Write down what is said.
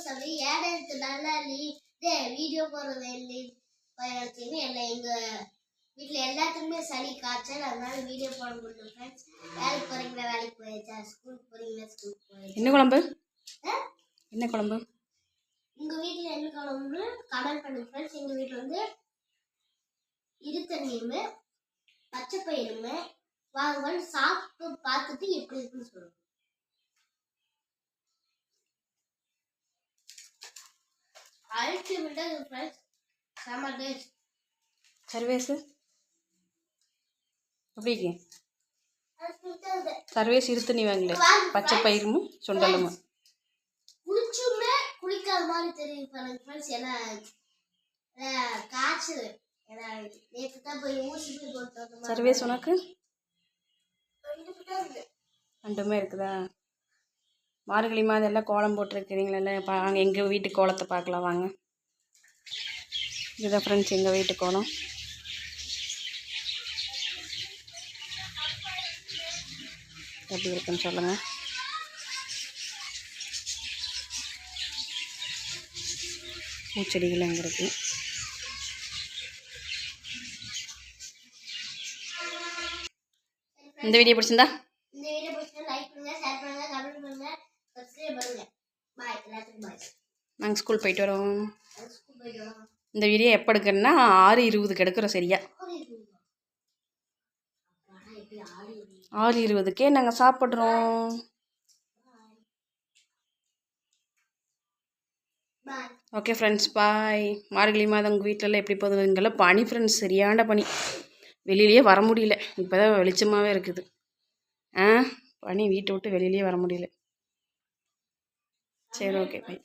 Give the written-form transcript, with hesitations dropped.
சொல்லி ஏடத்துக்கு நல்லா வீடியோ போடுறது இல்லை எங்க வீட்டில் எல்லாத்துக்குமே சளி காய்ச்சல், அதனால வீடியோ போட முடியும் ஃப்ரெண்ட்ஸ். வேலைக்கு போகிறீங்களா வேலைக்கு போயிடுச்சா, ஸ்கூலுக்கு போகிறீங்களா ஸ்கூலுக்கு போயிடுச்சு. என்ன குழம்பு? என்ன குழம்பு? உங்கள் வீட்டில் என்ன குழம்புன்னு கமெண்ட் பண்ணுங்க ஃப்ரெண்ட்ஸ். எங்கள் வீட்டில் வந்து இருத்தண்ணியுமே பச்சை பயிருமே வாங்க சாப்பிட்டு பார்த்துட்டு எப்படி இருக்குன்னு சொல்லுங்க. அல்டிமேட்டா இருக்கு ஃப்ரெண்ட்ஸ், செம டேஸ்ட். சர்வேஸ் எப்படி இருக்கு? சர்வேஸ் இருத்தண்ணி வாங்கல, பச்சை பயிரும் சுண்டலும். குளிச்சுமே குளிக்காத மாதிரி தெரியும் ஃப்ரெண்ட்ஸ். ஏன்னா காய்ச்சல், நேற்று தான் போய் ஊசி போய் போட்டு. சர்வேஸ் உனக்கு ரெண்டுமே இருக்குதா? மார்கழி மாதம் எல்லாம் கோலம் போட்டிருக்கிறீங்களா? வாங்க எங்கள் வீட்டு கோலத்தை பார்க்கலாம் வாங்க. இதுதான் ஃப்ரெண்ட்ஸ் எங்கள் வீட்டு கோலம். எப்படி இருக்குன்னு சொல்லுங்கள். பூச்செடிகள் அங்கே இருக்கு. இந்த வீடியோ பிடிச்சிருந்தா லைக் பண்ணுங்க, ஷேர் பண்ணுங்க, கமெண்ட் பண்ணுங்க, சப்ஸ்கிரைப் பண்ணுங்க. பாய் எல்லாத்துக்கும் பாய். நாங்கள் ஸ்கூல் போயிட்டு வரோம். இந்த வீடியோ எப்போ எடுக்கணும்னா 6:20 எடுக்கிறோம் சரியா. 6:20 நாங்கள் சாப்பிட்றோம். Okay friends bye. மார்கழி மாதம் உங்கள் வீட்டிலலாம் எப்படி போகுது? இங்கெல்லாம் பனி ஃப்ரெண்ட்ஸ், சரியான பனி. வெளியிலேயே வர முடியல. இப்போ தான் வெளிச்சமாகவே இருக்குது. பனி, வீட்டை விட்டு வெளியிலேயே வர முடியல. சரி ஓகே பாய்.